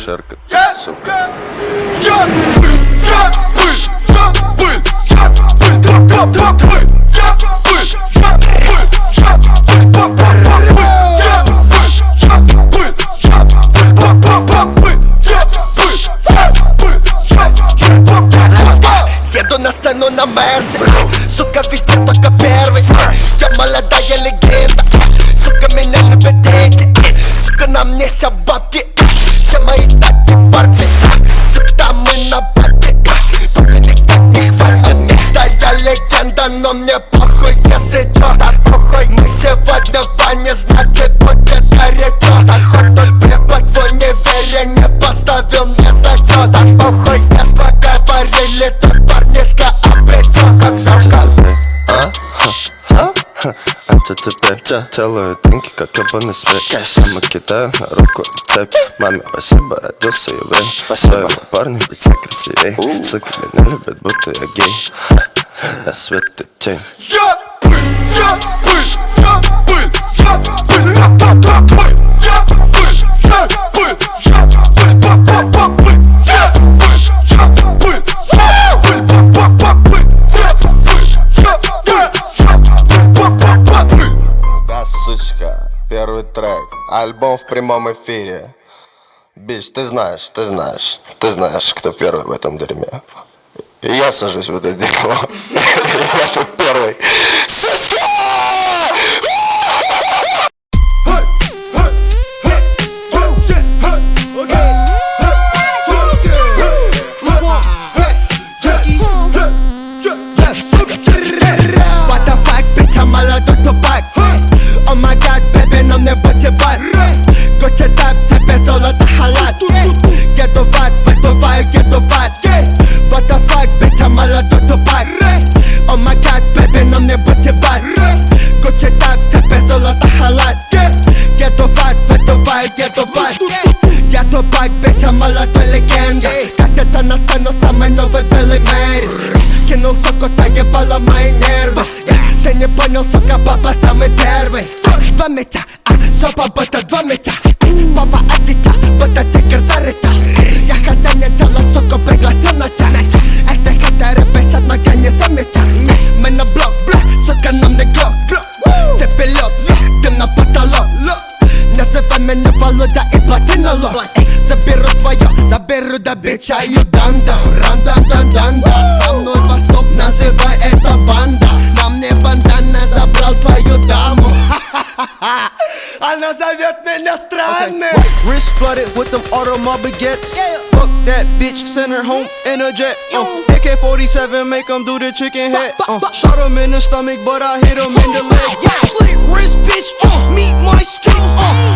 акушерка, ты, сука. Я пыль, я пыль, я пыль, я пыль, два пыль, я пыль, я пыль, я пыль, два пыль, я пыль, я пыль, я пыль, два пыль, я пыль, я пыль, я пыль, два пыль. Еду на сцену на Мерсе, сука, везде только первый. Я молодая легенда, сука, меня любят дети. Сука, на мне вся бабки, все мои таки парки. Сука, там мы на пати, пока никак не хватит. Мечтая легенда, но мне похуй, если чё, да похуй. Мы сегодня в бане, значит будет горячо. Да хоть тот препод в универе не поставил мне зачёт. Да похуй, здесь поговорили, тот парнишка обречён, как жалко. А то тебе целую деньги, как ебаный свет. Сама кидаю на руку и цепь. Маме спасибо, родился еврей. Своему парню быть все красивей. Сука, меня любят, будто я гей. Я свет и тень. Я пыль, я пыль, я пыль, я пыль, я пыль, я пыль, я пыль, я пыль, ба-ба-ба пыль, я пыль, я пыль, я пыль, ба-ба-ба пыль, я пыль, я пыль, я пыль, ба-ба-ба пыль. Да, сучка, первый трек, альбом в прямом эфире. Бич, ты знаешь, кто первый в этом дерьме. И я сажусь в это дерьмо. Я тут первый. Сучка! Молодой тупак. О май гад, бэби, на мне батибат. Куча тап, тебе золото халат. Еду в ад, выдуваю, еду в ад. What the fuck, bitch, я молодой тупак. О май гад, бэби, на мне батибат. Куча тап, тебе золото халат. Еду в ад, выдуваю, еду в ад. Я тупак, bitch, я молодой легенда. Катится на сцену самый новый Billy Mays. Кинул соку, та ебала мои нервы. Ты не понял, сука, папа самый первый. Два меча, жопа будто два меча. Папа от дитя, будто тигр зарычал. Я хозяин дела, сука, пригласил на чай. Эти хейтеры бесят, но я не замечал. Мы на блок, бля, сука, нам не глок. Ты пилот, дым на потолок. Называй меня Володя и платинолог. Заберу до бича и данда. Ранда-дан-данда. Со мной восток, называй это банда. На мне бандана, забрал твою даму. Она зовет меня странным. Wrist flooded with them automobile baguettes. Fuck that bitch, send her home in a jet. AK-47, make him do the chicken head. Shot him in the stomach, but I hit him in the leg. Slick wrist, bitch, meet my skin.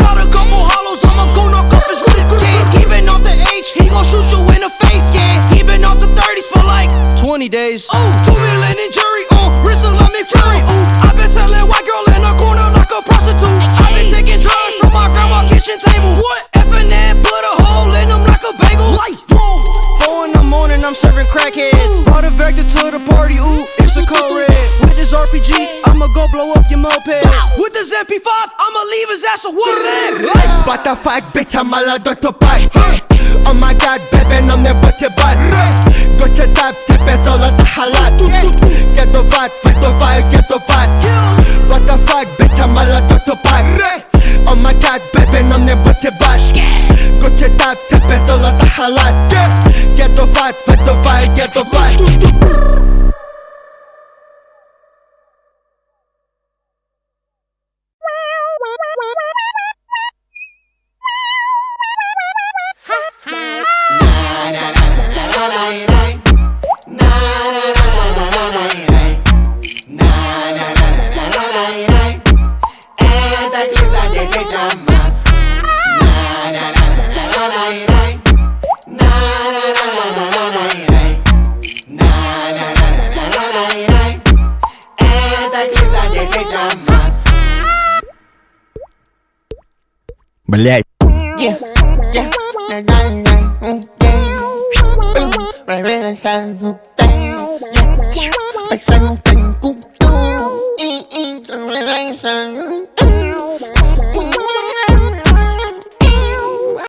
Got a couple hollows, I'ma go knock off his lip. He been off the H, he gon' shoot you in the face. He been off the 30s for like 20 days. 2 million in jury, wrist like McFlurry. I been selling white girl in a corner like a prostitute. I been taking drugs from my grandma's kitchen table. What? F&N put a hole in them like a bagel. 4 in the morning, I'm serving crackheads. Brought a Vector to the party, it's a code red. With this RPG, I'ma go blow up your moped. With this MP5, I'ma leave his ass a wood. What the fuck, bitch, я молодой тупак. Oh my god, baby, на мне батибат. Куча тап, тебе золото халат. Еду в ад, выдуваю, еду в ад. What the fuck, bitch, я молодой тупак. Oh my god, baby, на мне батибат. Куча тап, тебе золото халат. Еду в ад, выдуваю, еду в ад. Блять.